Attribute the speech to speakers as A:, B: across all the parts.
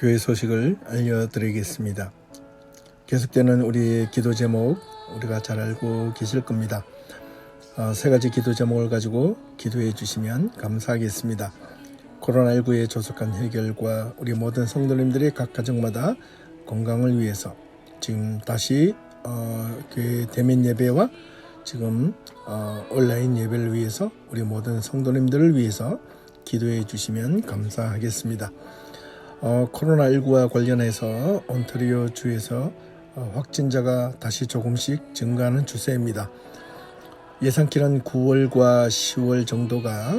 A: 교회 소식을 알려드리겠습니다. 계속되는 우리 기도 제목 우리가 잘 알고 계실 겁니다. 세 가지 기도 제목을 가지고 기도해 주시면 감사하겠습니다. 코로나19의 조속한 해결과 우리 모든 성도님들의 각 가정마다 건강을 위해서 지금 다시 교회 대면 예배와 지금 온라인 예배를 위해서 우리 모든 성도님들을 위해서 기도해 주시면 감사하겠습니다. 코로나19와 관련해서 온타리오 주에서 확진자가 다시 조금씩 증가하는 추세입니다. 예상키는 9월과 10월 정도가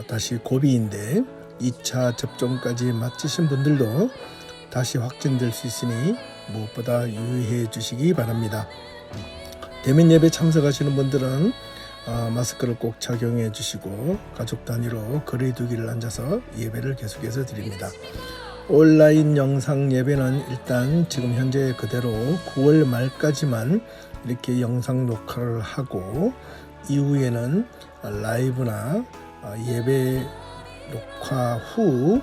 A: 다시 고비인데 2차 접종까지 마치신 분들도 다시 확진될 수 있으니 무엇보다 유의해 주시기 바랍니다. 대면 예배 참석하시는 분들은 마스크를 꼭 착용해 주시고 가족 단위로 거리 두기를 앉아서 예배를 계속해서 드립니다. 온라인 영상 예배는 일단 지금 현재 그대로 9월 말까지만 이렇게 영상 녹화를 하고 이후에는 라이브나 예배 녹화 후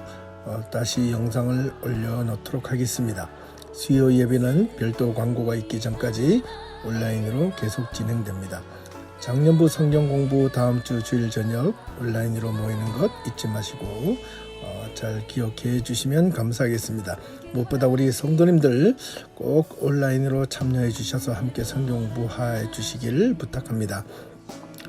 A: 다시 영상을 올려놓도록 하겠습니다. 수요 예배는 별도 광고가 있기 전까지 온라인으로 계속 진행됩니다. 작년부 성경 공부 다음 주 주일 저녁 온라인으로 모이는 것 잊지 마시고 잘 기억해 주시면 감사하겠습니다. 무엇보다 우리 성도님들 꼭 온라인으로 참여해 주셔서 함께 성경 공부해 주시길 부탁합니다.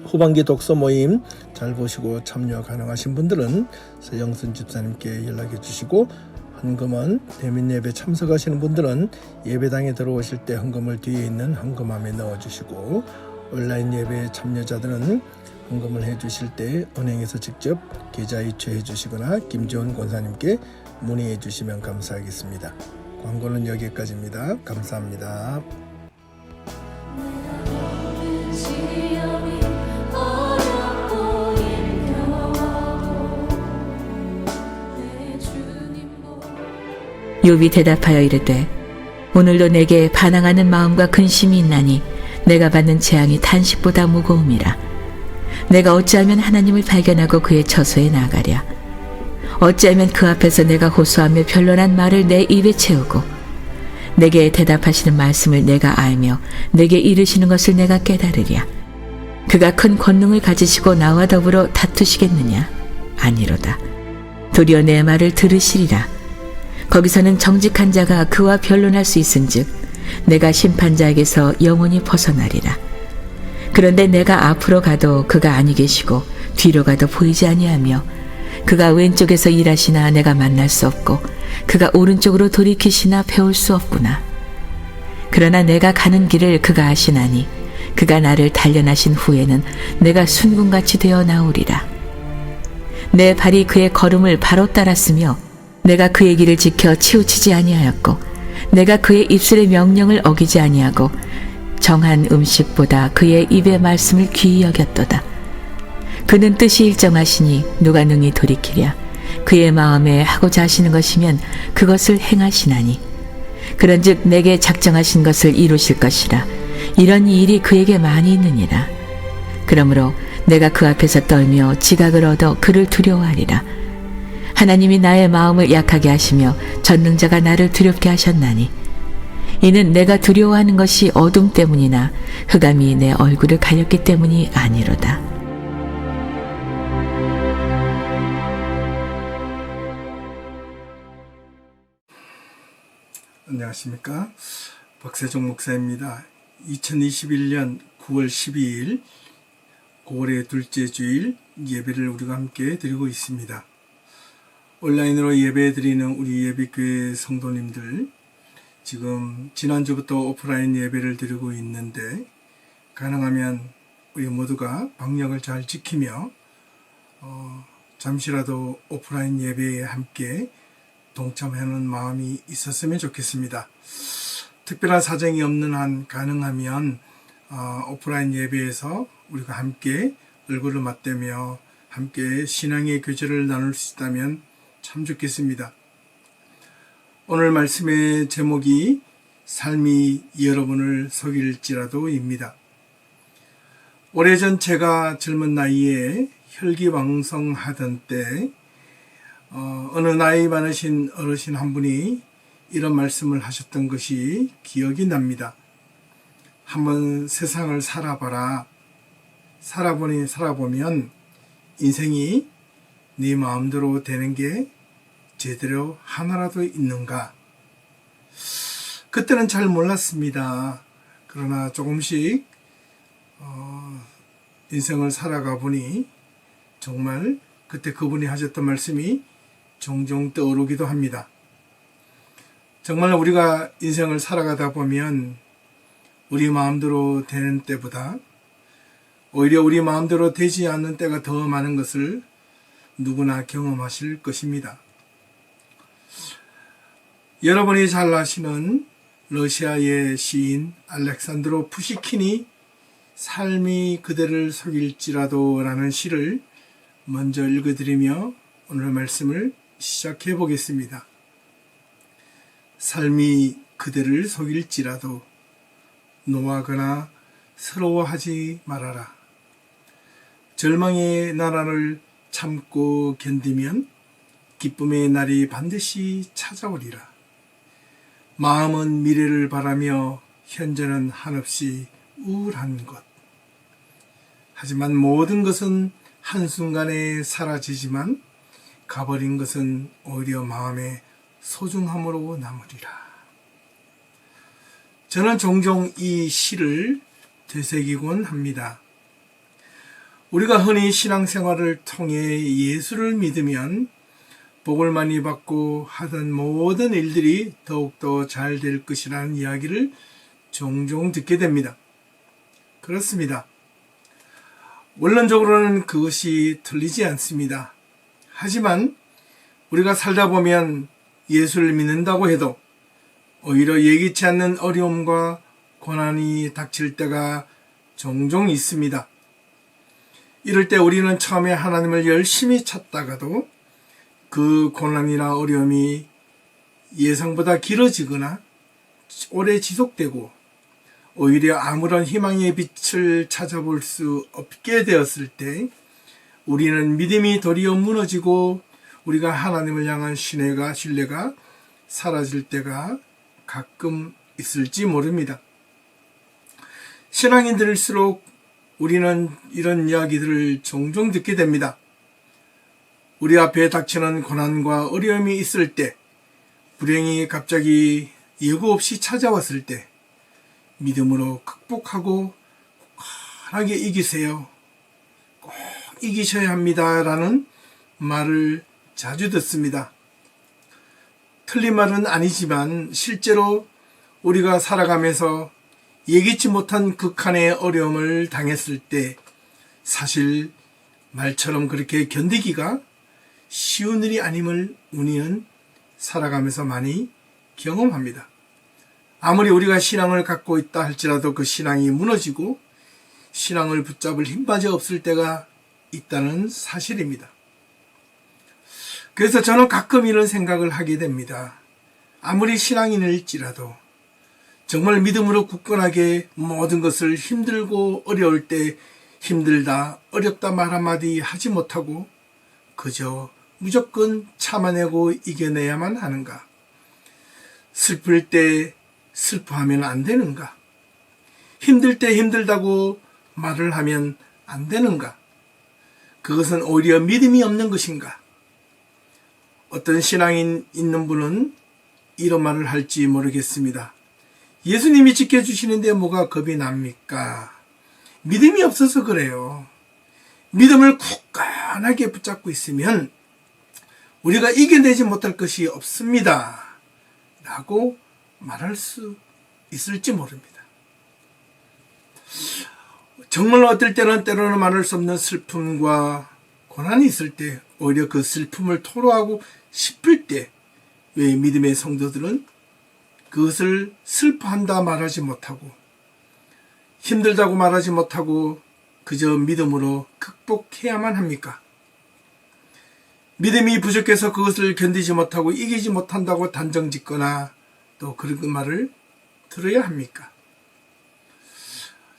A: 후반기 독서 모임 잘 보시고 참여 가능하신 분들은 서영순 집사님께 연락해 주시고 헌금은 대면 예배 참석하시는 분들은 예배당에 들어오실 때 헌금을 뒤에 있는 헌금함에 넣어주시고 온라인 예배 참여자들은 헌금을 해주실 때 은행에서 직접 계좌 이체해 주시거나 김지원 권사님께 문의해 주시면 감사하겠습니다. 광고는 여기까지입니다. 감사합니다.
B: 욥이 대답하여 이르되 오늘도 내게 반항하는 마음과 근심이 있나니 내가 받는 재앙이 탄식보다 무거움이라. 내가 어찌하면 하나님을 발견하고 그의 처소에 나가랴. 어찌하면 그 앞에서 내가 호소하며 변론한 말을 내 입에 채우고 내게 대답하시는 말씀을 내가 알며 내게 이르시는 것을 내가 깨달으랴. 그가 큰 권능을 가지시고 나와 더불어 다투시겠느냐? 아니로다. 도리어 내 말을 들으시리라. 거기서는 정직한 자가 그와 변론할 수 있은즉 내가 심판자에게서 영원히 벗어나리라. 그런데 내가 앞으로 가도 그가 아니 계시고 뒤로 가도 보이지 아니하며 그가 왼쪽에서 일하시나 내가 만날 수 없고 그가 오른쪽으로 돌이키시나 배울 수 없구나. 그러나 내가 가는 길을 그가 아시나니 그가 나를 단련하신 후에는 내가 순금같이 되어 나오리라. 내 발이 그의 걸음을 바로 따랐으며 내가 그의 길을 지켜 치우치지 아니하였고 내가 그의 입술의 명령을 어기지 아니하고 정한 음식보다 그의 입의 말씀을 귀히 여겼도다. 그는 뜻이 일정하시니 누가 능히 돌이키랴. 그의 마음에 하고자 하시는 것이면 그것을 행하시나니 그런즉 내게 작정하신 것을 이루실 것이라. 이런 일이 그에게 많이 있느니라. 그러므로 내가 그 앞에서 떨며 지각을 얻어 그를 두려워하리라. 하나님이 나의 마음을 약하게 하시며 전능자가 나를 두렵게 하셨나니 이는 내가 두려워하는 것이 어둠 때문이나 흑암이 내 얼굴을 가렸기 때문이 아니로다.
A: 안녕하십니까? 박세종 목사입니다. 2021년 9월 12일 9월의 둘째 주일 예배를 우리가 함께 드리고 있습니다. 온라인으로 예배 드리는 우리 예비교회 성도님들 지금 지난주부터 오프라인 예배를 드리고 있는데 가능하면 우리 모두가 방역을 잘 지키며 잠시라도 오프라인 예배에 함께 동참하는 마음이 있었으면 좋겠습니다. 특별한 사정이 없는 한 가능하면 오프라인 예배에서 우리가 함께 얼굴을 맞대며 함께 신앙의 교제를 나눌 수 있다면 참 좋겠습니다. 오늘 말씀의 제목이 삶이 여러분을 속일지라도입니다. 오래전 제가 젊은 나이에 혈기왕성하던 때 어느 나이 많으신 어르신 한 분이 이런 말씀을 하셨던 것이 기억이 납니다. 한번 세상을 살아봐라. 살아보면 인생이 네 마음대로 되는 게 제대로 하나라도 있는가? 그때는 잘 몰랐습니다. 그러나 조금씩 인생을 살아가 보니 정말 그때 그분이 하셨던 말씀이 종종 떠오르기도 합니다. 정말 우리가 인생을 살아가다 보면 우리 마음대로 되는 때보다 오히려 우리 마음대로 되지 않는 때가 더 많은 것을 누구나 경험하실 것입니다. 여러분이 잘 아시는 러시아의 시인 알렉산드로 푸시킨이 삶이 그대를 속일지라도 라는 시를 먼저 읽어드리며 오늘 말씀을 시작해 보겠습니다. 삶이 그대를 속일지라도 노하거나 서러워하지 말아라. 절망의 나라를 참고 견디면 기쁨의 날이 반드시 찾아오리라. 마음은 미래를 바라며 현재는 한없이 우울한 것. 하지만 모든 것은 한순간에 사라지지만 가버린 것은 오히려 마음의 소중함으로 남으리라. 저는 종종 이 시를 되새기곤 합니다. 우리가 흔히 신앙생활을 통해 예수를 믿으면 복을 많이 받고 하던 모든 일들이 더욱더 잘 될 것이라는 이야기를 종종 듣게 됩니다. 그렇습니다. 원론적으로는 그것이 틀리지 않습니다. 하지만 우리가 살다 보면 예수를 믿는다고 해도 오히려 예기치 않는 어려움과 고난이 닥칠 때가 종종 있습니다. 이럴 때 우리는 처음에 하나님을 열심히 찾다가도 그 고난이나 어려움이 예상보다 길어지거나 오래 지속되고 오히려 아무런 희망의 빛을 찾아볼 수 없게 되었을 때 우리는 믿음이 도리어 무너지고 우리가 하나님을 향한 신뢰가 사라질 때가 가끔 있을지 모릅니다. 신앙인들일수록 우리는 이런 이야기들을 종종 듣게 됩니다. 우리 앞에 닥치는 고난과 어려움이 있을 때, 불행이 갑자기 예고 없이 찾아왔을 때 믿음으로 극복하고 굳건하게 이기세요. 꼭 이기셔야 합니다. 라는 말을 자주 듣습니다. 틀린 말은 아니지만 실제로 우리가 살아가면서 예기치 못한 극한의 어려움을 당했을 때 사실 말처럼 그렇게 견디기가 쉬운 일이 아님을 우리는 살아가면서 많이 경험합니다. 아무리 우리가 신앙을 갖고 있다 할지라도 그 신앙이 무너지고 신앙을 붙잡을 힘마저 없을 때가 있다는 사실입니다. 그래서 저는 가끔 이런 생각을 하게 됩니다. 아무리 신앙인일지라도 정말 믿음으로 굳건하게 모든 것을 힘들고 어려울 때 힘들다, 어렵다 말 한마디 하지 못하고 그저 무조건 참아내고 이겨내야만 하는가? 슬플 때 슬퍼하면 안 되는가? 힘들 때 힘들다고 말을 하면 안 되는가? 그것은 오히려 믿음이 없는 것인가? 어떤 신앙인 있는 분은 이런 말을 할지 모르겠습니다. 예수님이 지켜주시는데 뭐가 겁이 납니까? 믿음이 없어서 그래요. 믿음을 굳건하게 붙잡고 있으면 우리가 이겨내지 못할 것이 없습니다. 라고 말할 수 있을지 모릅니다. 정말 어떨 때로는 말할 수 없는 슬픔과 고난이 있을 때 오히려 그 슬픔을 토로하고 싶을 때 왜 믿음의 성도들은 그것을 슬퍼한다 말하지 못하고 힘들다고 말하지 못하고 그저 믿음으로 극복해야만 합니까? 믿음이 부족해서 그것을 견디지 못하고 이기지 못한다고 단정짓거나 또 그런 말을 들어야 합니까?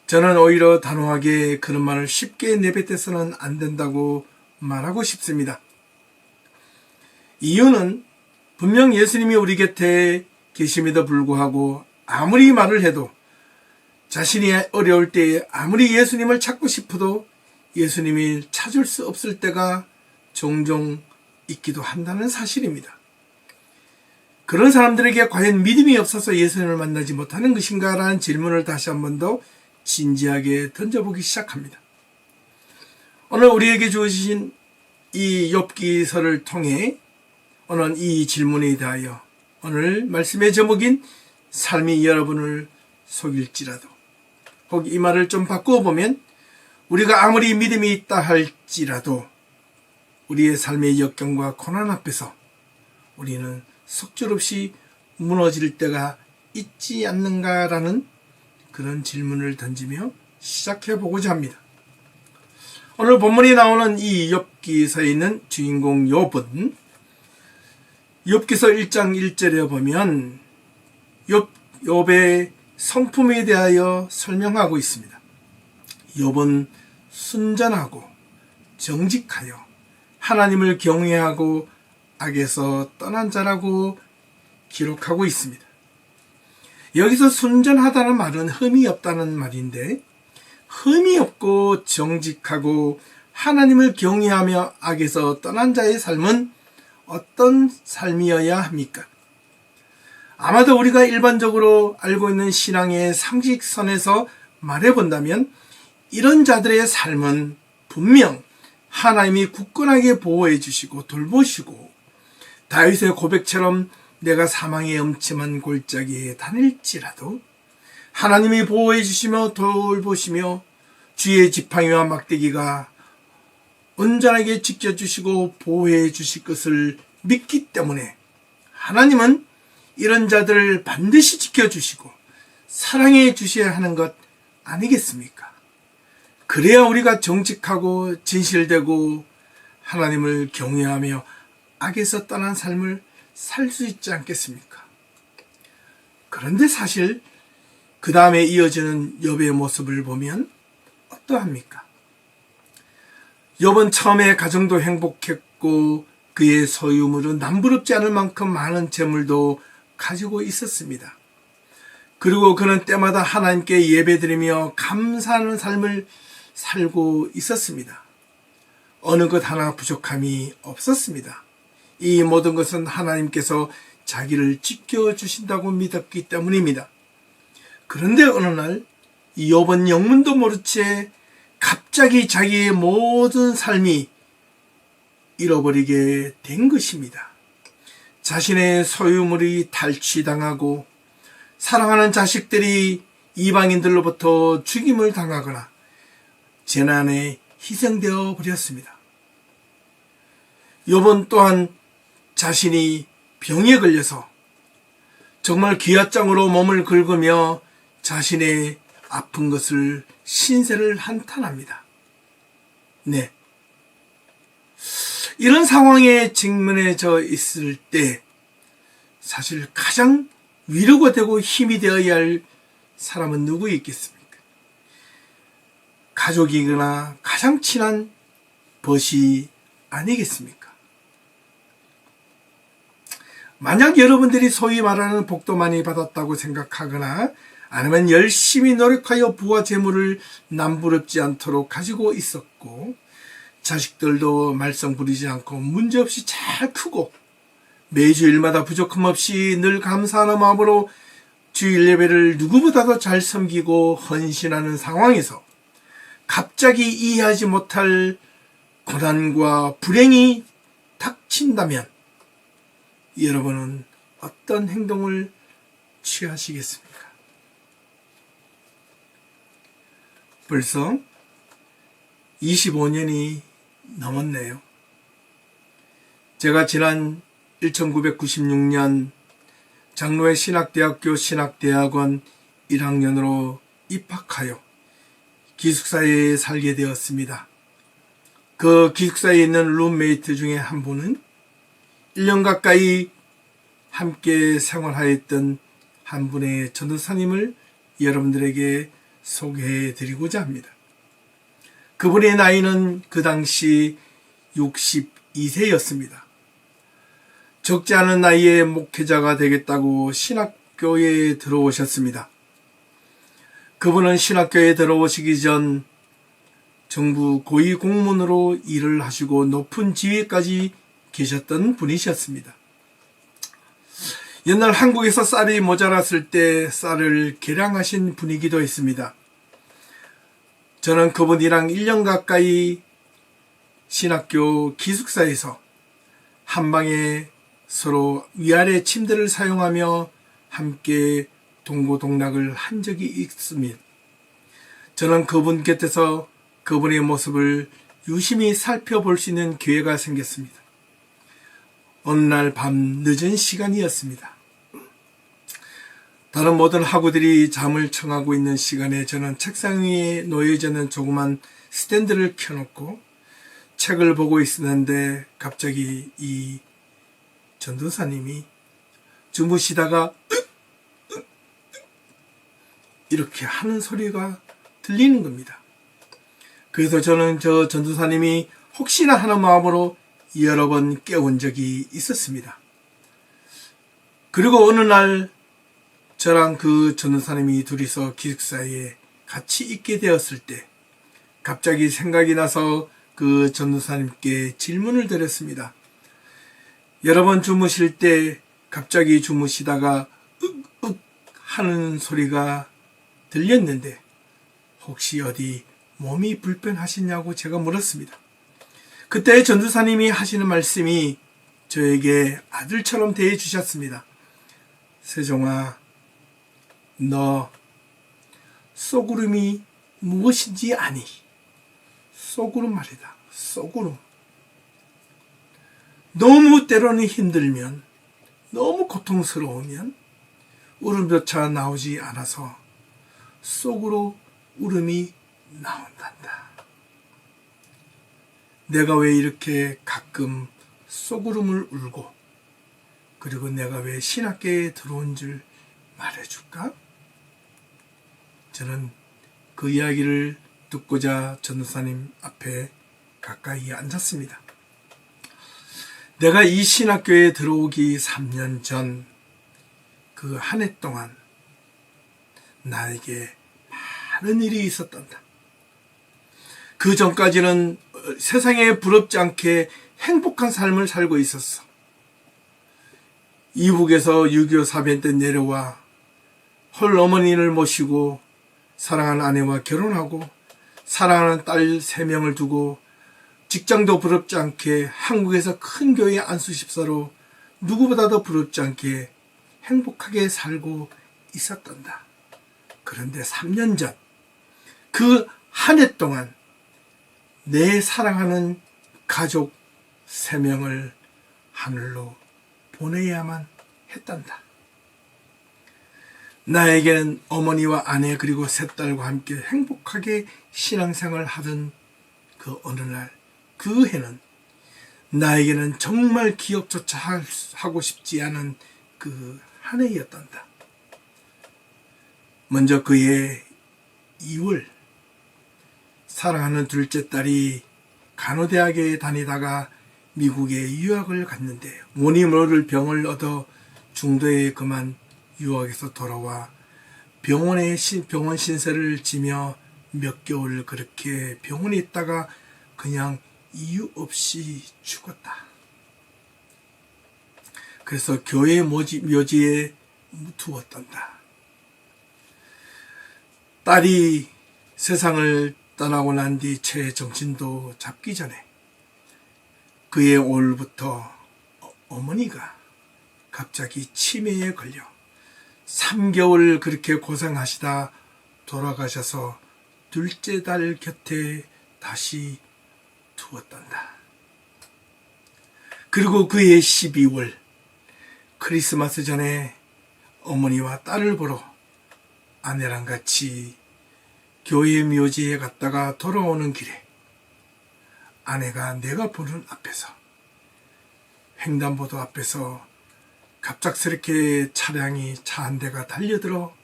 A: 저는 오히려 단호하게 그런 말을 쉽게 내뱉어서는 안 된다고 말하고 싶습니다. 이유는 분명 예수님이 우리 곁에 계심에도 불구하고 아무리 말을 해도 자신이 어려울 때에 아무리 예수님을 찾고 싶어도 예수님이 찾을 수 없을 때가 종종 있기도 한다는 사실입니다. 그런 사람들에게 과연 믿음이 없어서 예수님을 만나지 못하는 것인가 라는 질문을 다시 한 번 더 진지하게 던져보기 시작합니다. 오늘 우리에게 주어진 이 욥기서를 통해 오늘 이 질문에 대하여 오늘 말씀의 제목인 삶이 여러분을 속일지라도, 혹 이 말을 좀 바꾸어 보면 우리가 아무리 믿음이 있다 할지라도 우리의 삶의 역경과 고난 앞에서 우리는 속절없이 무너질 때가 있지 않는가라는 그런 질문을 던지며 시작해 보고자 합니다. 오늘 본문에 나오는 이 욥기서에 있는 주인공 욥은 욥기서 1장 1절에 보면 욥의 성품에 대하여 설명하고 있습니다. 욥은 순전하고 정직하여 하나님을 경외하고 악에서 떠난 자라고 기록하고 있습니다. 여기서 순전하다는 말은 흠이 없다는 말인데, 흠이 없고 정직하고 하나님을 경외하며 악에서 떠난 자의 삶은 어떤 삶이어야 합니까? 아마도 우리가 일반적으로 알고 있는 신앙의 상식선에서 말해본다면 이런 자들의 삶은 분명 하나님이 굳건하게 보호해 주시고 돌보시고 다윗의 고백처럼 내가 사망의 엄침한 골짜기에 다닐지라도 하나님이 보호해 주시며 돌보시며 주의 지팡이와 막대기가 온전하게 지켜주시고 보호해 주실 것을 믿기 때문에 하나님은 이런 자들을 반드시 지켜주시고 사랑해 주셔야 하는 것 아니겠습니까? 그래야 우리가 정직하고 진실되고 하나님을 경외하며 악에서 떠난 삶을 살 수 있지 않겠습니까? 그런데 사실 그 다음에 이어지는 욥의 모습을 보면 어떠합니까? 욥은 처음에 가정도 행복했고 그의 소유물은 남부럽지 않을 만큼 많은 재물도 가지고 있었습니다. 그리고 그는 때마다 하나님께 예배드리며 감사하는 삶을 살고 있었습니다. 어느 것 하나 부족함이 없었습니다. 이 모든 것은 하나님께서 자기를 지켜주신다고 믿었기 때문입니다. 그런데 어느 날 욥은 영문도 모른 채 갑자기 자기의 모든 삶이 잃어버리게 된 것입니다. 자신의 소유물이 탈취당하고 사랑하는 자식들이 이방인들로부터 죽임을 당하거나 재난에 희생되어 버렸습니다. 욥은 또한 자신이 병에 걸려서 정말 기아장으로 몸을 긁으며 자신의 아픈 것을 신세를 한탄합니다. 네. 이런 상황에 직면해져 있을 때 사실 가장 위로가 되고 힘이 되어야 할 사람은 누구 있겠습니까? 가족이거나 가장 친한 벗이 아니겠습니까? 만약 여러분들이 소위 말하는 복도 많이 받았다고 생각하거나 아니면 열심히 노력하여 부와 재물을 남부럽지 않도록 가지고 있었고 자식들도 말썽 부리지 않고 문제없이 잘 크고 매주일마다 부족함 없이 늘 감사하는 마음으로 주일 예배를 누구보다도 잘 섬기고 헌신하는 상황에서 갑자기 이해하지 못할 고난과 불행이 닥친다면 여러분은 어떤 행동을 취하시겠습니까? 벌써 25년이 넘었네요. 제가 지난 1996년 장로회 신학대학교 신학대학원 1학년으로 입학하여 기숙사에 살게 되었습니다. 그 기숙사에 있는 룸메이트 중에 한 분은 1년 가까이 함께 생활하였던 한 분의 전도사님을 여러분들에게 소개해 드리고자 합니다. 그분의 나이는 그 당시 62세였습니다. 적지 않은 나이에 목회자가 되겠다고 신학교에 들어오셨습니다. 그분은 신학교에 들어오시기 전 정부 고위공무원으로 일을 하시고 높은 지위까지 계셨던 분이셨습니다. 옛날 한국에서 쌀이 모자랐을 때 쌀을 개량하신 분이기도 했습니다. 저는 그분이랑 1년 가까이 신학교 기숙사에서 한방에 서로 위아래 침대를 사용하며 함께 동고동락을 한 적이 있습니다. 저는 그분 곁에서 그분의 모습을 유심히 살펴볼 수 있는 기회가 생겼습니다. 어느 날 밤 늦은 시간이었습니다. 다른 모든 학우들이 잠을 청하고 있는 시간에 저는 책상 위에 놓여져 있는 조그만 스탠드를 켜놓고 책을 보고 있었는데 갑자기 이 전도사님이 주무시다가 이렇게 하는 소리가 들리는 겁니다. 그래서 저는 저 전도사님이 혹시나 하는 마음으로 여러 번 깨운 적이 있었습니다. 그리고 어느 날 저랑 그 전도사님이 둘이서 기숙사에 같이 있게 되었을 때 갑자기 생각이 나서 그 전도사님께 질문을 드렸습니다. 여러 번 주무실 때 갑자기 주무시다가 윽윽 하는 소리가 들렸는데 혹시 어디 몸이 불편하시냐고 제가 물었습니다. 그때 전도사님이 하시는 말씀이 저에게 아들처럼 대해 주셨습니다. 세종아, 너 쏘구름이 무엇인지 아니? 쏘구름 말이다. 쏘구름. 너무 때로는 힘들면, 너무 고통스러우면 울음조차 나오지 않아서 속으로 울음이 나온단다. 내가 왜 이렇게 가끔 쏘구름을 울고 그리고 내가 왜 신학계에 들어온 줄 말해줄까? 저는 그 이야기를 듣고자 전도사님 앞에 가까이 앉았습니다. 내가 이 신학교에 들어오기 3년 전 그 한 해 동안 나에게 많은 일이 있었단다. 그 전까지는 세상에 부럽지 않게 행복한 삶을 살고 있었어. 이북에서 6.25 사변 때 내려와 홀 어머니를 모시고 사랑하는 아내와 결혼하고 사랑하는 딸 3명을 두고 직장도 부럽지 않게 한국에서 큰 교회 안수집사로 누구보다도 부럽지 않게 행복하게 살고 있었단다. 그런데 3년 전 그 한 해 동안 내 사랑하는 가족 3명을 하늘로 보내야만 했단다. 나에게는 어머니와 아내 그리고 3딸과 함께 행복하게 신앙생활을 하던 그 어느 날 그 해는 나에게는 정말 기억조차 하고 싶지 않은 그 한 해였단다. 먼저 그해 2월 사랑하는 둘째 딸이 간호대학에 다니다가 미국에 유학을 갔는데 뭐니 모를 병을 얻어 중도에 그만 유학에서 돌아와 병원 신세를 지며 몇 개월 그렇게 병원에 있다가 그냥 이유 없이 죽었다. 그래서 교회 묘지에 두었단다. 딸이 세상을 떠나고 난 뒤 채 정신도 잡기 전에 그해 올부터 어머니가 갑자기 치매에 걸려 3개월 그렇게 고생하시다 돌아가셔서 둘째 딸 곁에 다시 두었단다. 그리고 그해 12월 크리스마스 전에 어머니와 딸을 보러 아내랑 같이 교회 묘지에 갔다가 돌아오는 길에 아내가 내가 보는 앞에서 횡단보도 앞에서 갑작스럽게 차량이 차 한 대가 달려들어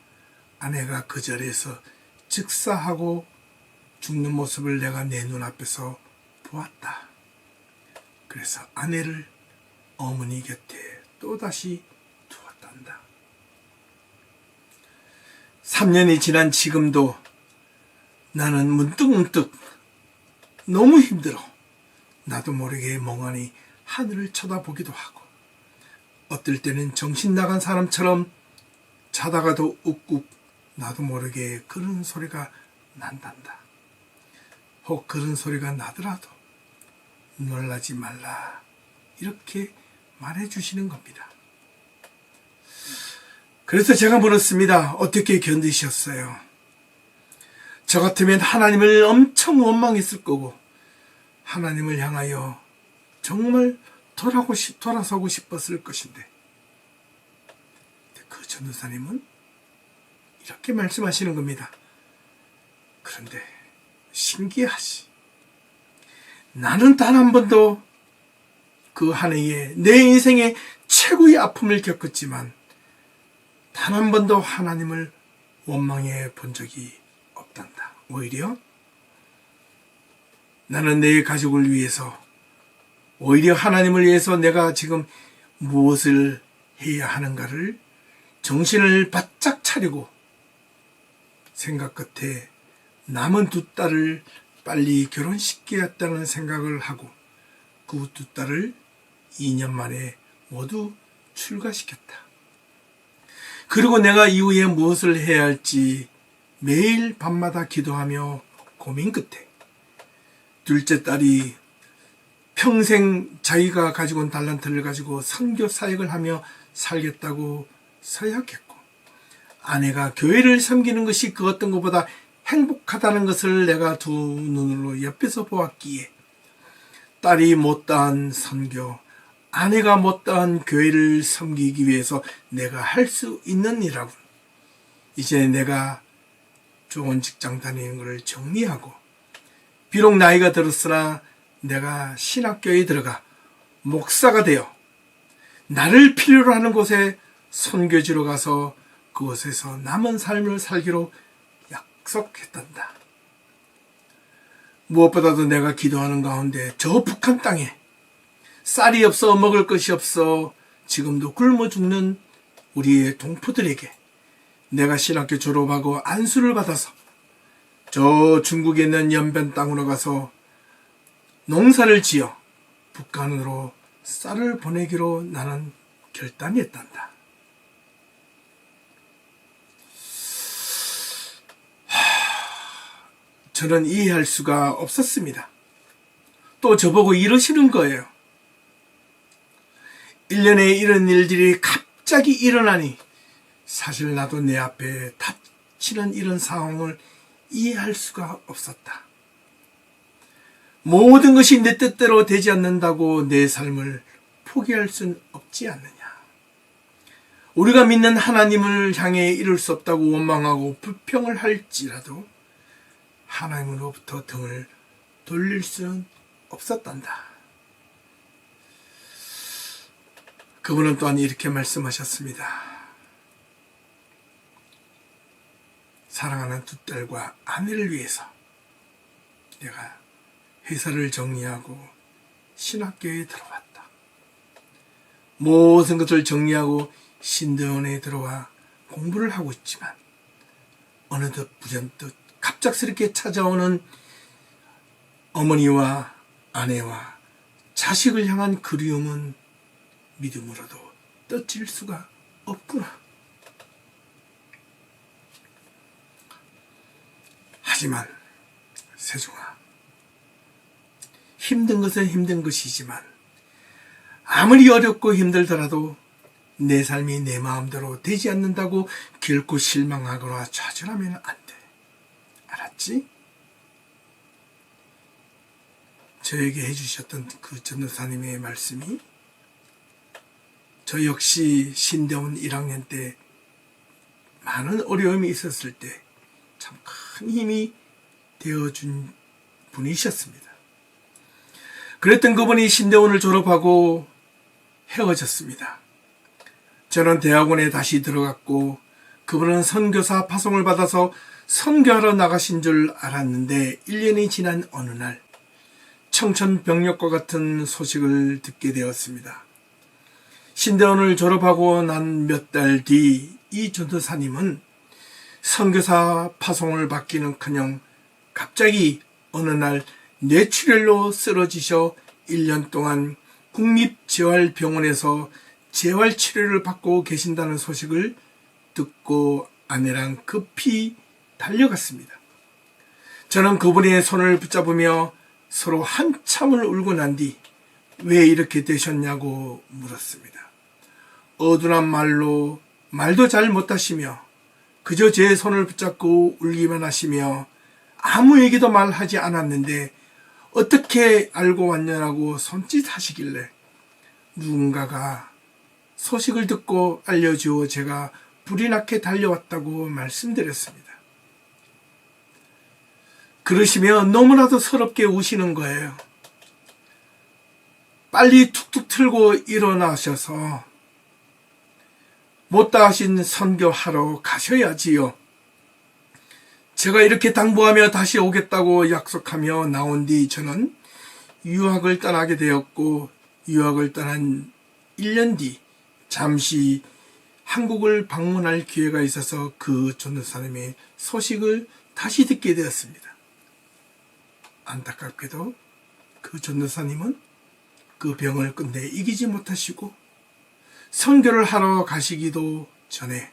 A: 아내가 그 자리에서 즉사하고 죽는 모습을 내가 내 눈앞에서 보았다. 그래서 아내를 어머니 곁에 또다시 두었단다. 3년이 지난 지금도 나는 문득문득 너무 힘들어 나도 모르게 멍하니 하늘을 쳐다보기도 하고 어떨 때는 정신 나간 사람처럼 자다가도 욱욱 나도 모르게 그런 소리가 난단다. 혹 그런 소리가 나더라도 놀라지 말라 이렇게 말해주시는 겁니다. 그래서 제가 물었습니다. 어떻게 견디셨어요? 저 같으면 하나님을 엄청 원망했을 거고 하나님을 향하여 정말 돌아서고 싶었을 것인데 그 전도사님은 이렇게 말씀하시는 겁니다. 그런데 신기하지. 나는 단 한 번도 그 한 해에 내 인생의 최고의 아픔을 겪었지만 단 한 번도 하나님을 원망해 본 적이 없단다. 오히려 나는 내 가족을 위해서 오히려 하나님을 위해서 내가 지금 무엇을 해야 하는가를 정신을 바짝 차리고 생각 끝에 남은 두 딸을 빨리 결혼시키겠다는 생각을 하고 그 두 딸을 2년 만에 모두 출가시켰다. 그리고 내가 이후에 무엇을 해야 할지 매일 밤마다 기도하며 고민 끝에 둘째 딸이 평생 자기가 가지고 온 달란트를 가지고 선교 사역을 하며 살겠다고 서약했고 아내가 교회를 섬기는 것이 그 어떤 것보다 행복하다는 것을 내가 두 눈으로 옆에서 보았기에 딸이 못다한 선교, 아내가 못다한 교회를 섬기기 위해서 내가 할 수 있는 일하고 이제 내가 좋은 직장 다니는 것을 정리하고 비록 나이가 들었으나 내가 신학교에 들어가 목사가 되어 나를 필요로 하는 곳에 선교지로 가서 그곳에서 남은 삶을 살기로 약속했단다. 무엇보다도 내가 기도하는 가운데 저 북한 땅에 쌀이 없어 먹을 것이 없어 지금도 굶어 죽는 우리의 동포들에게 내가 신학교 졸업하고 안수를 받아서 저 중국에 있는 연변 땅으로 가서 농사를 지어 북한으로 쌀을 보내기로 나는 결단했단다. 저는 이해할 수가 없었습니다. 또 저보고 이러시는 거예요. 1년에 이런 일들이 갑자기 일어나니 사실 나도 내 앞에 닥치는 이런 상황을 이해할 수가 없었다. 모든 것이 내 뜻대로 되지 않는다고 내 삶을 포기할 순 없지 않느냐. 우리가 믿는 하나님을 향해 이룰 수 없다고 원망하고 불평을 할지라도 하나님으로부터 등을 돌릴 수는 없었단다. 그분은 또한 이렇게 말씀하셨습니다. 사랑하는 두 딸과 아내를 위해서 내가 회사를 정리하고 신학교에 들어왔다. 모든 것을 정리하고 신대원에 들어와 공부를 하고 있지만 어느덧 불현듯 갑작스럽게 찾아오는 어머니와 아내와 자식을 향한 그리움은 믿음으로도 떠칠 수가 없구나. 하지만 세종아, 힘든 것은 힘든 것이지만 아무리 어렵고 힘들더라도 내 삶이 내 마음대로 되지 않는다고 결코 실망하거나 좌절하면 안 돼. 알았지? 저에게 해주셨던 그 전도사님의 말씀이 저 역시 신대원 1학년 때 많은 어려움이 있었을 때 참 큰 힘이 되어준 분이셨습니다. 그랬던 그분이 신대원을 졸업하고 헤어졌습니다. 저는 대학원에 다시 들어갔고 그분은 선교사 파송을 받아서 선교하러 나가신 줄 알았는데 1년이 지난 어느 날 청천벽력과 같은 소식을 듣게 되었습니다. 신대원을 졸업하고 난 몇 달 뒤 이 전도사님은 선교사 파송을 받기는커녕 갑자기 어느 날 뇌출혈로 쓰러지셔 1년 동안 국립재활병원에서 재활치료를 받고 계신다는 소식을 듣고 아내랑 급히 달려갔습니다. 저는 그분의 손을 붙잡으며 서로 한참을 울고 난 뒤 왜 이렇게 되셨냐고 물었습니다. 어두운 말로 말도 잘 못하시며 그저 제 손을 붙잡고 울기만 하시며 아무 얘기도 말하지 않았는데 어떻게 알고 왔냐고 손짓하시길래 누군가가 소식을 듣고 알려주어 제가 불이 나게 달려왔다고 말씀드렸습니다. 그러시며 너무나도 서럽게 우시는 거예요. 빨리 툭툭 틀고 일어나셔서 못다 하신 선교하러 가셔야지요. 제가 이렇게 당부하며 다시 오겠다고 약속하며 나온 뒤 저는 유학을 떠나게 되었고 유학을 떠난 1년 뒤 잠시 한국을 방문할 기회가 있어서 그 전도사님의 소식을 다시 듣게 되었습니다. 안타깝게도 그 전도사님은 그 병을 끝내 이기지 못하시고 선교를 하러 가시기도 전에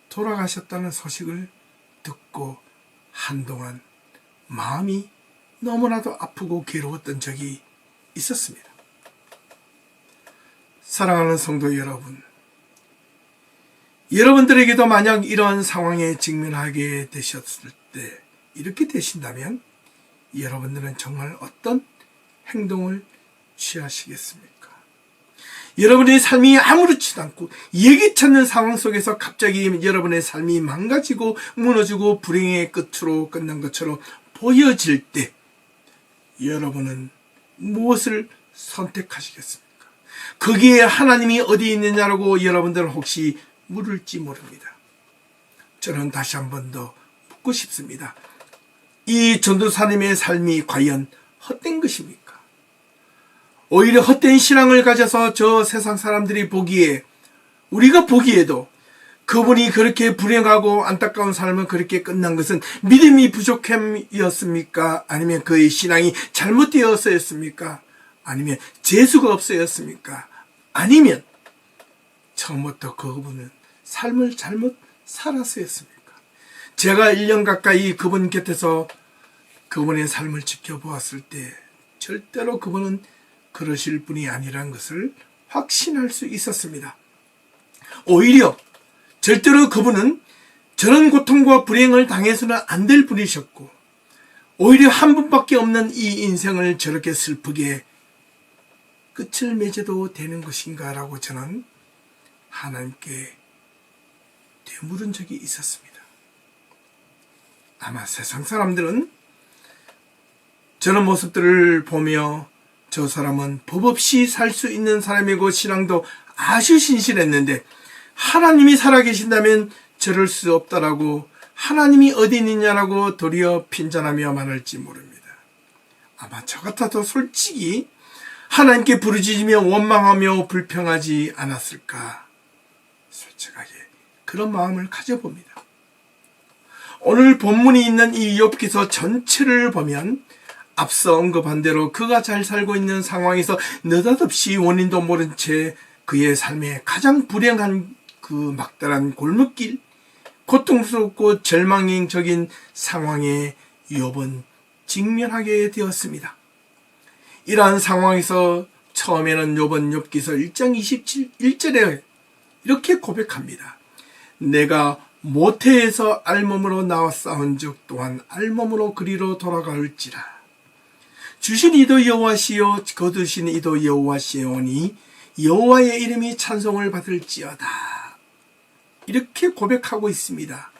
A: 돌아가셨다는 소식을 듣고 한동안 마음이 너무나도 아프고 괴로웠던 적이 있었습니다. 사랑하는 성도 여러분, 여러분들에게도 만약 이러한 상황에 직면하게 되셨을 때 이렇게 되신다면 여러분들은 정말 어떤 행동을 취하시겠습니까? 여러분의 삶이 아무렇지도 않고 예기치 않는 상황 속에서 갑자기 여러분의 삶이 망가지고 무너지고 불행의 끝으로 끝난 것처럼 보여질 때 여러분은 무엇을 선택하시겠습니까? 거기에 하나님이 어디 있느냐라고 여러분들은 혹시 물을지 모릅니다. 저는 다시 한 번 더 묻고 싶습니다. 이 전도사님의 삶이 과연 헛된 것입니까? 오히려 헛된 신앙을 가져서 저 세상 사람들이 보기에, 우리가 보기에도 그분이 그렇게 불행하고 안타까운 삶은 그렇게 끝난 것은 믿음이 부족함이었습니까? 아니면 그의 신앙이 잘못되었습니까? 아니면 재수가 없어였습니까? 아니면 처음부터 그분은 삶을 잘못 살았었습니까? 제가 1년 가까이 그분 곁에서 그분의 삶을 지켜보았을 때 절대로 그분은 그러실 분이 아니라는 것을 확신할 수 있었습니다. 오히려 절대로 그분은 저런 고통과 불행을 당해서는 안 될 분이셨고 오히려 한 분밖에 없는 이 인생을 저렇게 슬프게 끝을 맺어도 되는 것인가 라고 저는 하나님께 되물은 적이 있었습니다. 아마 세상 사람들은 저런 모습들을 보며 저 사람은 법 없이 살 수 있는 사람이고 신앙도 아주 신실했는데 하나님이 살아계신다면 저럴 수 없다라고 하나님이 어디 있느냐라고 도리어 핀잔하며 말할지 모릅니다. 아마 저 같아도 솔직히 하나님께 부르짖으며 원망하며 불평하지 않았을까, 솔직하게 그런 마음을 가져봅니다. 오늘 본문이 있는 이 욥기서 전체를 보면 앞서 언급한 대로 그가 잘 살고 있는 상황에서 느닷없이 원인도 모른 채 그의 삶에 가장 불행한 그 막다른 골목길, 고통스럽고 절망적인 상황에 욥은 직면하게 되었습니다. 이러한 상황에서 처음에는 욥은 욥기서 1장 27절에 이렇게 고백합니다. 내가 모태에서 알몸으로 나와 싸운 적 또한 알몸으로 그리로 돌아갈지라. 주신 이도 여호와시요 거두신 이도 여호와시오니 여호와의 이름이 찬송을 받을지어다. 이렇게 고백하고 있습니다.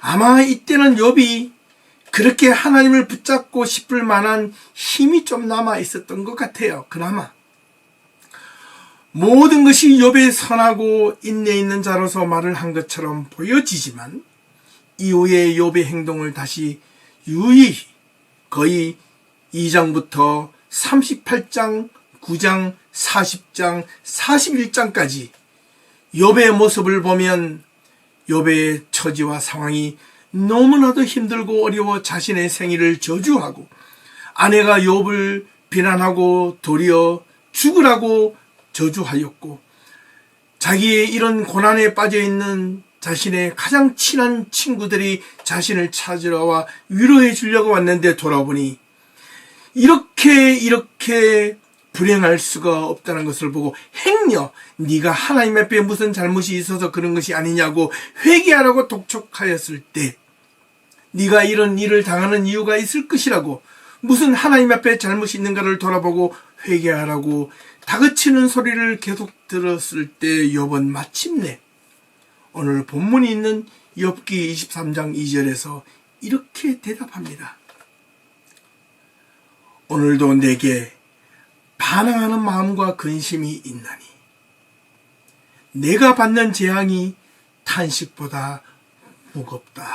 A: 아마 이때는 욥이 그렇게 하나님을 붙잡고 싶을 만한 힘이 좀 남아 있었던 것 같아요. 그나마 모든 것이 욥의 선하고 인내 있는 자로서 말을 한 것처럼 보여지지만 이후에 욥의 행동을 다시 유의히 거의 2장부터 38장, 9장, 40장, 41장까지 욥의 모습을 보면 욥의 처지와 상황이 너무나도 힘들고 어려워 자신의 생일을 저주하고 아내가 욥을 비난하고 도리어 죽으라고 저주하였고 자기의 이런 고난에 빠져있는 자신의 가장 친한 친구들이 자신을 찾으러 와 위로해 주려고 왔는데 돌아보니 이렇게 불행할 수가 없다는 것을 보고 행여 네가 하나님 앞에 무슨 잘못이 있어서 그런 것이 아니냐고 회개하라고 독촉하였을 때 네가 이런 일을 당하는 이유가 있을 것이라고 무슨 하나님 앞에 잘못이 있는가를 돌아보고 회개하라고 다그치는 소리를 계속 들었을 때 욥은 마침내 오늘 본문이 있는 욥기 23장 2절에서 이렇게 대답합니다. 오늘도 내게 반항하는 마음과 근심이 있나니 내가 받는 재앙이 탄식보다 무겁다.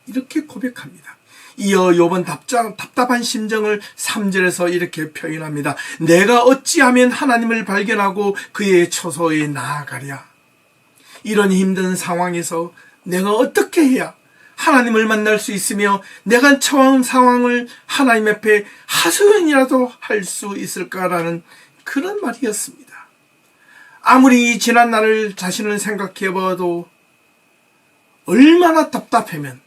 A: 이렇게 고백합니다. 이어 욥은 답답한 심정을 3절에서 이렇게 표현합니다. 내가 어찌하면 하나님을 발견하고 그의 처소에 나아가랴. 이런 힘든 상황에서 내가 어떻게 해야 하나님을 만날 수 있으며 내가 처한 상황을 하나님 앞에 하소연이라도 할 수 있을까라는 그런 말이었습니다. 아무리 지난 날을 자신을 생각해 봐도 얼마나 답답하면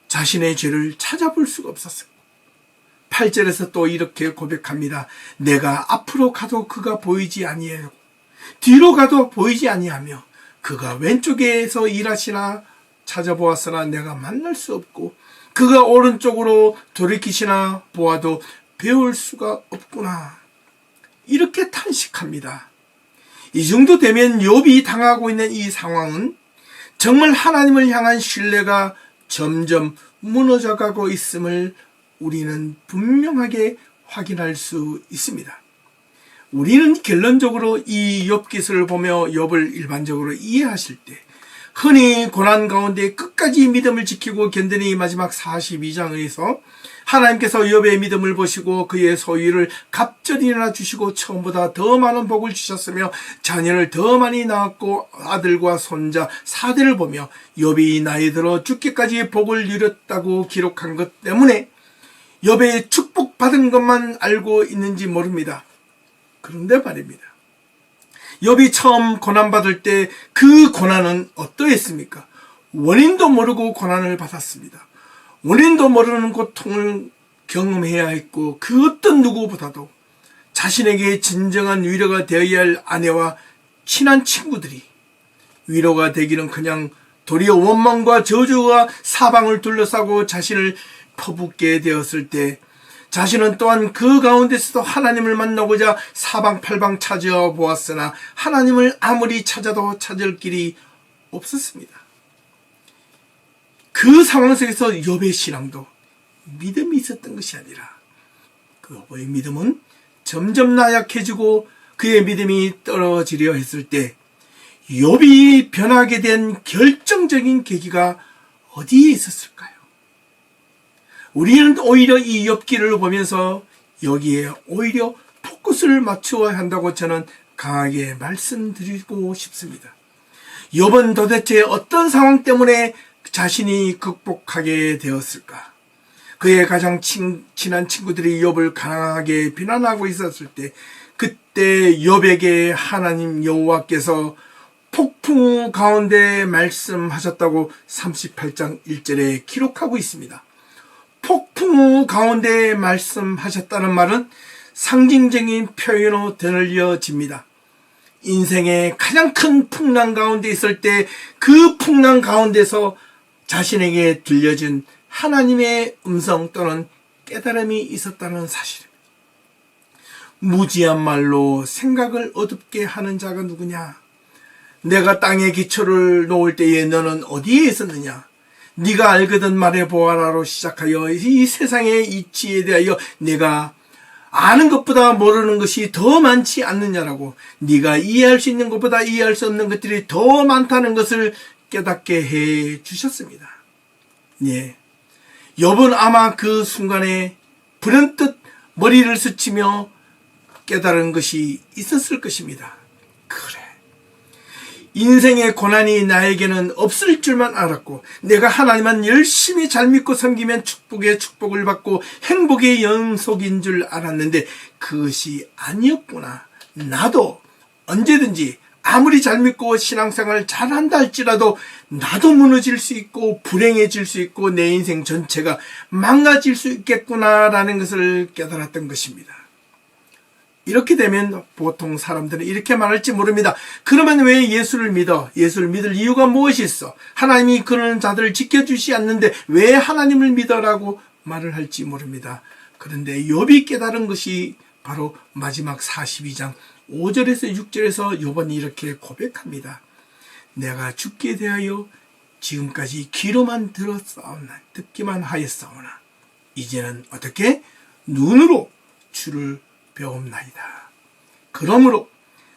A: 자신의 죄를 찾아볼 수가 없었어요. 8절에서 또 이렇게 고백합니다. 내가 앞으로 가도 그가 보이지 아니하고 뒤로 가도 보이지 아니하며 그가 왼쪽에서 일하시나 찾아보았으나 내가 만날 수 없고 그가 오른쪽으로 돌이키시나 보아도 배울 수가 없구나. 이렇게 탄식합니다. 이 정도 되면 욥이 당하고 있는 이 상황은 정말 하나님을 향한 신뢰가 점점 무너져가고 있음을 우리는 분명하게 확인할 수 있습니다. 우리는 결론적으로 이 욥기서를 보며 욥을 일반적으로 이해하실 때 흔히 고난 가운데 끝까지 믿음을 지키고 견디니 마지막 42장에서 하나님께서 욥의 믿음을 보시고 그의 소유를 갑절이나 주시고 처음보다 더 많은 복을 주셨으며 자녀를 더 많이 낳았고 아들과 손자 4대를 보며 욥이 나이 들어 죽기까지 복을 누렸다고 기록한 것 때문에 욥의 축복받은 것만 알고 있는지 모릅니다. 그런데 말입니다. 욥이 처음 고난받을 때 그 고난은 어떠했습니까? 원인도 모르고 고난을 받았습니다. 원인도 모르는 고통을 경험해야 했고 그 어떤 누구보다도 자신에게 진정한 위로가 되어야 할 아내와 친한 친구들이 위로가 되기는커녕 도리어 원망과 저주와 사방을 둘러싸고 자신을 퍼붓게 되었을 때 자신은 또한 그 가운데서도 하나님을 만나고자 사방팔방 찾아 보았으나 하나님을 아무리 찾아도 찾을 길이 없었습니다. 그 상황 속에서 욥의 신앙도 믿음이 있었던 것이 아니라 그 욥의 믿음은 점점 나약해지고 그의 믿음이 떨어지려 했을 때 욥이 변하게 된 결정적인 계기가 어디에 있었을까요? 우리는 오히려 이 욥기를 보면서 여기에 오히려 포커스를 맞추어야 한다고 저는 강하게 말씀드리고 싶습니다. 욥은 도대체 어떤 상황 때문에 자신이 극복하게 되었을까? 그의 가장 친한 친구들이 욥을 강하게 비난하고 있었을 때 그때 욥에게 하나님 여호와께서 폭풍 가운데 말씀하셨다고 38장 1절에 기록하고 있습니다. 폭풍 가운데 말씀하셨다는 말은 상징적인 표현으로 되늘려집니다. 인생의 가장 큰 풍랑 가운데 있을 때 그 풍랑 가운데서 자신에게 들려진 하나님의 음성 또는 깨달음이 있었다는 사실입니다. 무지한 말로 생각을 어둡게 하는 자가 누구냐? 내가 땅에 기초를 놓을 때에 너는 어디에 있었느냐? 네가 알거든 말해보아라로 시작하여 이 세상의 이치에 대하여 내가 아는 것보다 모르는 것이 더 많지 않느냐라고 네가 이해할 수 있는 것보다 이해할 수 없는 것들이 더 많다는 것을 깨닫게 해 주셨습니다. 예. 욥은 아마 그 순간에 불현듯 머리를 스치며 깨달은 것이 있었을 것입니다. 그래, 인생의 고난이 나에게는 없을 줄만 알았고 내가 하나님만 열심히 잘 믿고 섬기면 축복의 축복을 받고 행복의 연속인 줄 알았는데 그것이 아니었구나. 나도 언제든지 아무리 잘 믿고 신앙생활을 잘한다 할지라도 나도 무너질 수 있고 불행해질 수 있고 내 인생 전체가 망가질 수 있겠구나라는 것을 깨달았던 것입니다. 이렇게 되면 보통 사람들은 이렇게 말할지 모릅니다. 그러면 왜 예수를 믿어? 예수를 믿을 이유가 무엇이 있어? 하나님이 그런 자들을 지켜주시 않는데 왜 하나님을 믿어라고 말을 할지 모릅니다. 그런데 욥이 깨달은 것이 바로 마지막 42장 5절에서 6절에서 욥은 이렇게 고백합니다. 내가 죽게 대하여 지금까지 귀로만 들었사오나 듣기만 하였사오나 이제는 어떻게? 눈으로 주를 배움나이다. 그러므로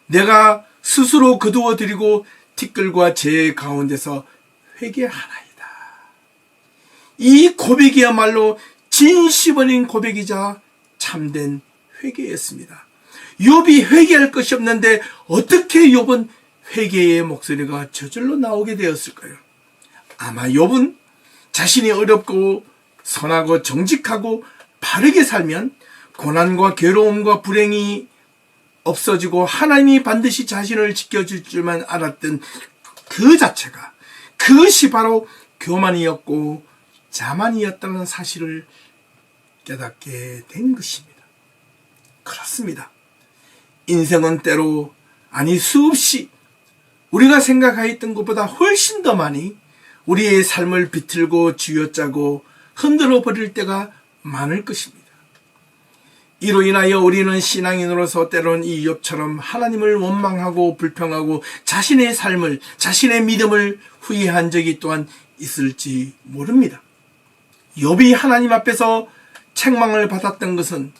A: 내가 스스로 거두어 드리고 티끌과 재 가운데서 회개하나이다. 이 고백이야말로 진심 어린 고백이자 참된 회개였습니다. 욥이 회개할 것이 없는데 어떻게 욥은 회개의 목소리가 저절로 나오게 되었을까요? 아마 욥은 자신이 어렵고 선하고 정직하고 바르게 살면 고난과 괴로움과 불행이 없어지고 하나님이 반드시 자신을 지켜줄 줄만 알았던 그 자체가, 그것이 바로 교만이었고 자만이었다는 사실을 깨닫게 된 것입니다. 그렇습니다. 인생은 때로, 아니 수없이 우리가 생각하였던 것보다 훨씬 더 많이 우리의 삶을 비틀고 쥐어짜고 흔들어 버릴 때가 많을 것입니다. 이로 인하여 우리는 신앙인으로서 때로는 이 욥처럼 하나님을 원망하고 불평하고 자신의 삶을, 자신의 믿음을 후회한 적이 또한 있을지 모릅니다. 욥이 하나님 앞에서 책망을 받았던 것은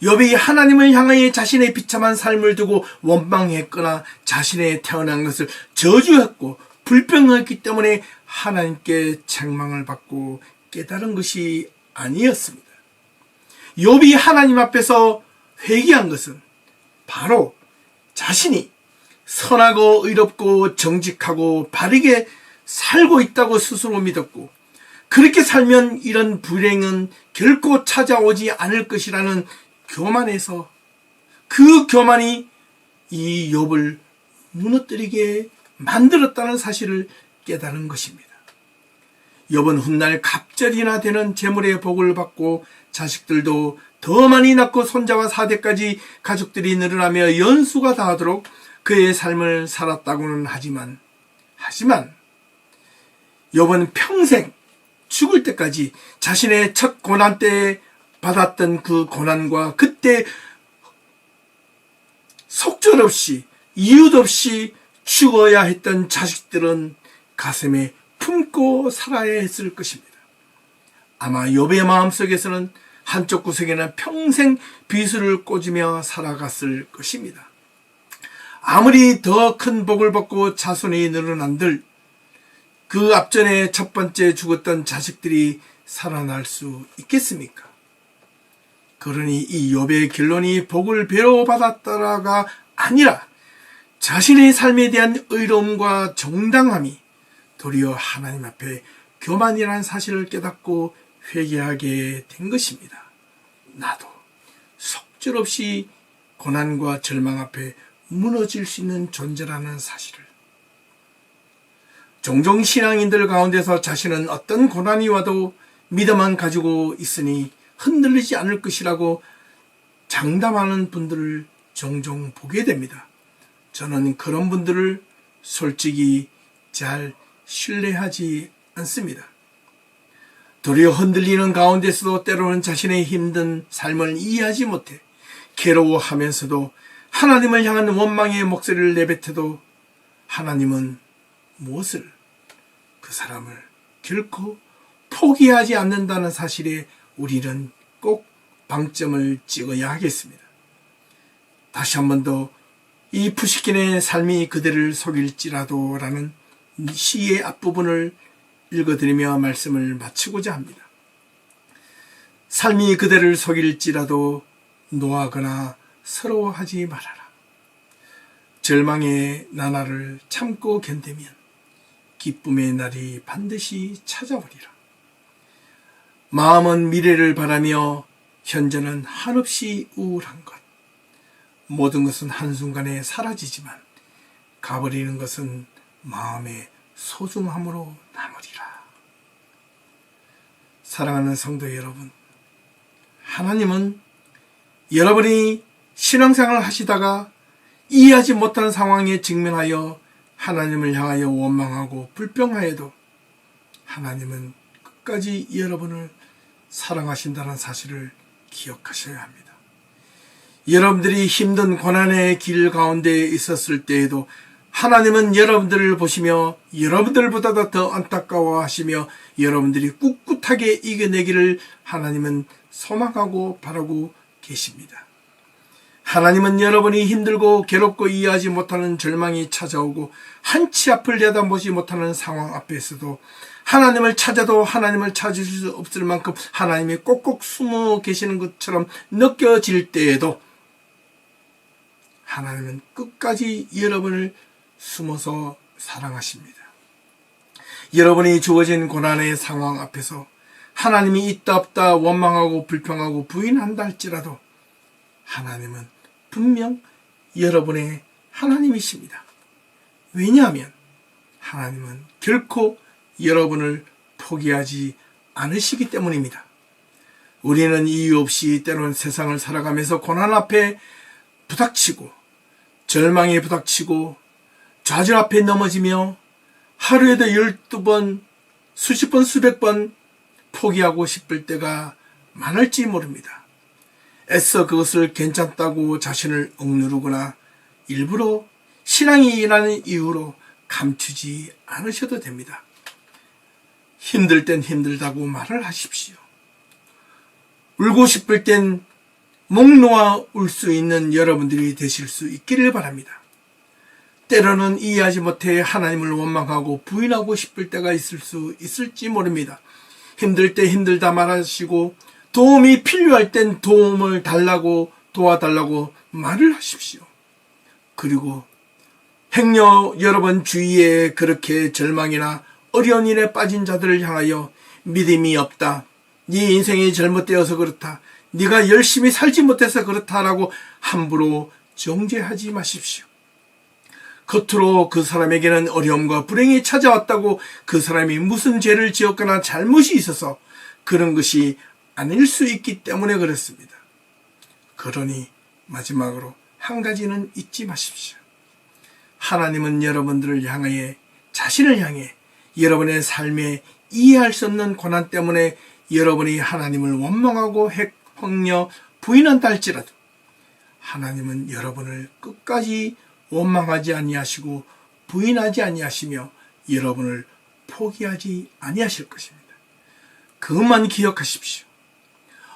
A: 욥이 하나님을 향하여 자신의 비참한 삶을 두고 원망했거나 자신의 태어난 것을 저주했고 불평했기 때문에 하나님께 책망을 받고 깨달은 것이 아니었습니다. 욥이 하나님 앞에서 회개한 것은 바로 자신이 선하고 의롭고 정직하고 바르게 살고 있다고 스스로 믿었고 그렇게 살면 이런 불행은 결코 찾아오지 않을 것이라는 교만에서 그 교만이 이 욥을 무너뜨리게 만들었다는 사실을 깨달은 것입니다. 욥은 훗날 갑절이나 되는 재물의 복을 받고 자식들도 더 많이 낳고 손자와 사대까지 가족들이 늘어나며 연수가 다하도록 그의 삶을 살았다고는 하지만 욥은 평생 죽을 때까지 자신의 첫 고난 때에 받았던 그 고난과 그때 속절없이 이유도 없이 죽어야 했던 자식들은 가슴에 품고 살아야 했을 것입니다. 아마 욥의 마음속에서는 한쪽 구석에는 평생 비수를 꽂으며 살아갔을 것입니다. 아무리 더 큰 복을 받고 자손이 늘어난들 그 앞전에 첫 번째 죽었던 자식들이 살아날 수 있겠습니까? 그러니 이 욥의 결론이 복을 배로 받았더라가 아니라 자신의 삶에 대한 의로움과 정당함이 도리어 하나님 앞에 교만이라는 사실을 깨닫고 회개하게 된 것입니다. 나도 속절없이 고난과 절망 앞에 무너질 수 있는 존재라는 사실을. 종종 신앙인들 가운데서 자신은 어떤 고난이 와도 믿음만 가지고 있으니 흔들리지 않을 것이라고 장담하는 분들을 종종 보게 됩니다. 저는 그런 분들을 솔직히 잘 신뢰하지 않습니다. 도리어 흔들리는 가운데서도 때로는 자신의 힘든 삶을 이해하지 못해 괴로워하면서도 하나님을 향한 원망의 목소리를 내뱉어도 하나님은 무엇을 그 사람을 결코 포기하지 않는다는 사실에 우리는 꼭 방점을 찍어야 하겠습니다. 다시 한 번 더 이 푸시킨의 삶이 그대를 속일지라도 라는 시의 앞부분을 읽어드리며 말씀을 마치고자 합니다. 삶이 그대를 속일지라도 노하거나 서러워하지 말아라. 절망의 나날을 참고 견디면 기쁨의 날이 반드시 찾아오리라. 마음은 미래를 바라며 현재는 한없이 우울한 것. 모든 것은 한순간에 사라지지만 가버리는 것은 마음의 소중함으로 남으리라. 사랑하는 성도 여러분, 하나님은 여러분이 신앙생활을 하시다가 이해하지 못하는 상황에 직면하여 하나님을 향하여 원망하고 불평하여도 하나님은 끝까지 여러분을 사랑하신다는 사실을 기억하셔야 합니다. 여러분들이 힘든 고난의 길 가운데 있었을 때에도 하나님은 여러분들을 보시며 여러분들보다 더 안타까워하시며 여러분들이 꿋꿋하게 이겨내기를 하나님은 소망하고 바라고 계십니다. 하나님은 여러분이 힘들고 괴롭고 이해하지 못하는 절망이 찾아오고 한치 앞을 내다보지 못하는 상황 앞에서도 하나님을 찾아도 하나님을 찾을 수 없을 만큼 하나님이 꼭꼭 숨어 계시는 것처럼 느껴질 때에도 하나님은 끝까지 여러분을 숨어서 사랑하십니다. 여러분이 주어진 고난의 상황 앞에서 하나님이 있다 없다 원망하고 불평하고 부인한다 할지라도 하나님은 분명 여러분의 하나님이십니다. 왜냐하면 하나님은 결코 여러분을 포기하지 않으시기 때문입니다. 우리는 이유 없이 때로는 세상을 살아가면서 고난 앞에 부닥치고 절망에 부닥치고 좌절 앞에 넘어지며 하루에도 12번, 수십 번, 수백 번 포기하고 싶을 때가 많을지 모릅니다. 애써 그것을 괜찮다고 자신을 억누르거나 일부러 신앙이라는 이유로 감추지 않으셔도 됩니다. 힘들 땐 힘들다고 말을 하십시오. 울고 싶을 땐 목 놓아 울 수 있는 여러분들이 되실 수 있기를 바랍니다. 때로는 이해하지 못해 하나님을 원망하고 부인하고 싶을 때가 있을 수 있을지 모릅니다. 힘들 때 힘들다 말하시고 도움이 필요할 땐 도움을 달라고 도와달라고 말을 하십시오. 그리고 행여 여러분 주위에 그렇게 절망이나 어려운 일에 빠진 자들을 향하여 믿음이 없다, 네 인생이 잘못되어서 그렇다, 네가 열심히 살지 못해서 그렇다라고 함부로 정죄하지 마십시오. 겉으로 그 사람에게는 어려움과 불행이 찾아왔다고 그 사람이 무슨 죄를 지었거나 잘못이 있어서 그런 것이 아닐 수 있기 때문에 그렇습니다. 그러니 마지막으로 한 가지는 잊지 마십시오. 하나님은 여러분들을 향하여 자신을 향해 여러분의 삶에 이해할 수 없는 고난 때문에 여러분이 하나님을 원망하고 혹여 부인한다 할지라도 하나님은 여러분을 끝까지 원망하지 아니하시고 부인하지 아니하시며 여러분을 포기하지 아니하실 것입니다. 그것만 기억하십시오.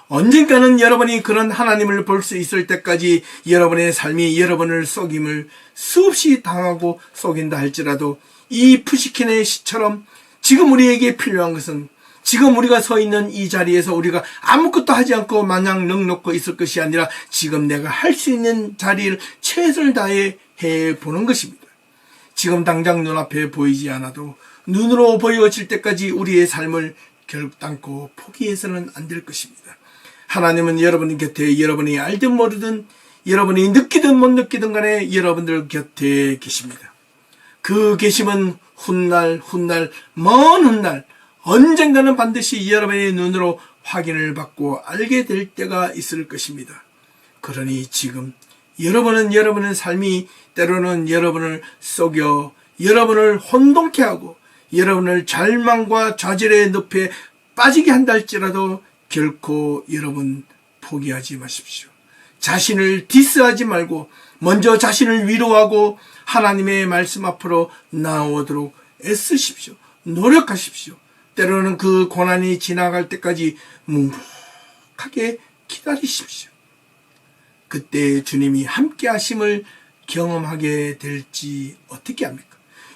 A: 언젠가는 여러분이 그런 하나님을 볼 수 있을 때까지 여러분의 삶이 여러분을 속임을 수없이 당하고 속인다 할지라도 이 푸시킨의 시처럼 지금 우리에게 필요한 것은 지금 우리가 서 있는 이 자리에서 우리가 아무것도 하지 않고 마냥 넉넉고 있을 것이 아니라 지금 내가 할 수 있는 자리를 최선을 다해 해보는 것입니다. 지금 당장 눈앞에 보이지 않아도 눈으로 보여질 때까지 우리의 삶을 결단코 포기해서는 안 될 것입니다. 하나님은 여러분 곁에 여러분이 알든 모르든 여러분이 느끼든 못 느끼든 간에 여러분들 곁에 계십니다. 그 계심은 훗날 먼 훗날 언젠가는 반드시 여러분의 눈으로 확인을 받고 알게 될 때가 있을 것입니다. 그러니 지금 여러분은 여러분의 삶이 때로는 여러분을 속여 여러분을 혼동케 하고 여러분을 절망과 좌절의 늪에 빠지게 한다 할지라도 결코 여러분 포기하지 마십시오. 자신을 디스하지 말고 먼저 자신을 위로하고 하나님의 말씀 앞으로 나오도록 애쓰십시오. 노력하십시오. 때로는 그 고난이 지나갈 때까지 묵묵하게 기다리십시오. 그때 주님이 함께 하심을 경험하게 될지 어떻게 합니까?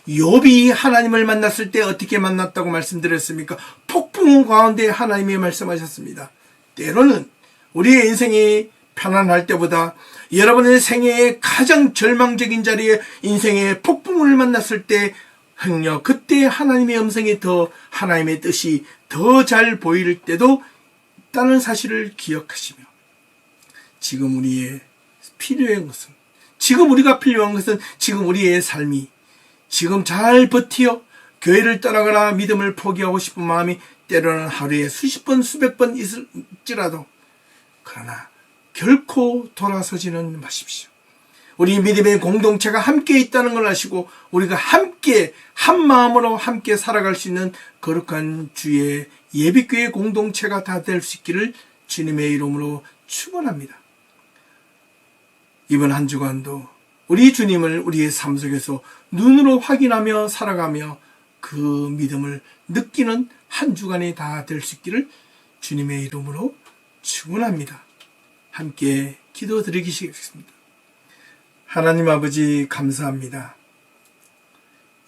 A: 욥이 하나님을 만났을 때 어떻게 만났다고 말씀드렸습니까? 폭풍 가운데 하나님이 말씀하셨습니다. 때로는 우리의 인생이 편안할 때보다 여러분의 생애의 가장 절망적인 자리에 인생의 폭풍을 만났을 때 행여 그때 하나님의 음성이 더 하나님의 뜻이 더 잘 보일 때도 있다는 사실을 기억하시며 지금 우리의 필요한 것은 지금 우리가 필요한 것은 지금 우리의 삶이 지금 잘 버티어 교회를 떠나거나 믿음을 포기하고 싶은 마음이 때로는 하루에 수십 번 수백 번 있을지라도 그러나 결코 돌아서지는 마십시오. 우리 믿음의 공동체가 함께 있다는 걸 아시고 우리가 함께 한 마음으로 함께 살아갈 수 있는 거룩한 주의 예비교회 공동체가 다 될 수 있기를 주님의 이름으로 축원합니다. 이번 한 주간도 우리 주님을 우리의 삶 속에서 눈으로 확인하며 살아가며 그 믿음을 느끼는 한 주간이 다 될 수 있기를 주님의 이름으로 축원합니다. 함께 기도드리겠습니다. 하나님 아버지 감사합니다.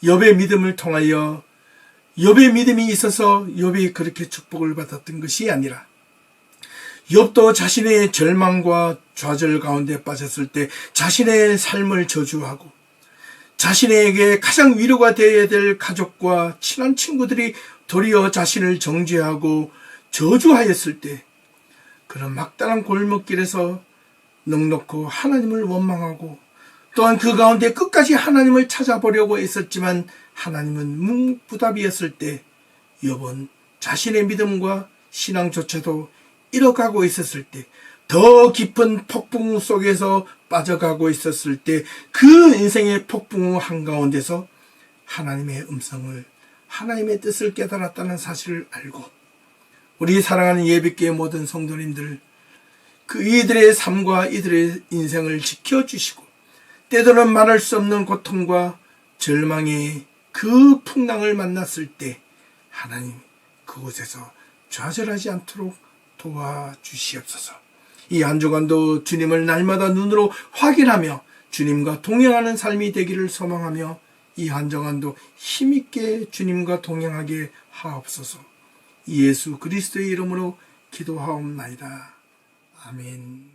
A: 욥의 믿음을 통하여 욥의 믿음이 있어서 욥이 그렇게 축복을 받았던 것이 아니라 욥도 자신의 절망과 좌절 가운데 빠졌을 때 자신의 삶을 저주하고 자신에게 가장 위로가 되어야 될 가족과 친한 친구들이 도리어 자신을 정죄하고 저주하였을 때 그런 막다른 골목길에서 넉넉고 하나님을 원망하고 또한 그 가운데 끝까지 하나님을 찾아보려고 했었지만 하나님은 묵부답이었을 때 욥은 자신의 믿음과 신앙조차도 잃어가고 있었을 때 더 깊은 폭풍 속에서 빠져가고 있었을 때 그 인생의 폭풍 한가운데서 하나님의 음성을 하나님의 뜻을 깨달았다는 사실을 알고 우리 사랑하는 예비교회 모든 성도님들 그 이들의 삶과 이들의 인생을 지켜주시고 때로는 말할 수 없는 고통과 절망의 그 풍랑을 만났을 때 하나님 그곳에서 좌절하지 않도록 도와주시옵소서. 이 한 주간도 주님을 날마다 눈으로 확인하며 주님과 동행하는 삶이 되기를 소망하며 이 한 주간도 힘있게 주님과 동행하게 하옵소서. 예수 그리스도의 이름으로 기도하옵나이다. 아멘.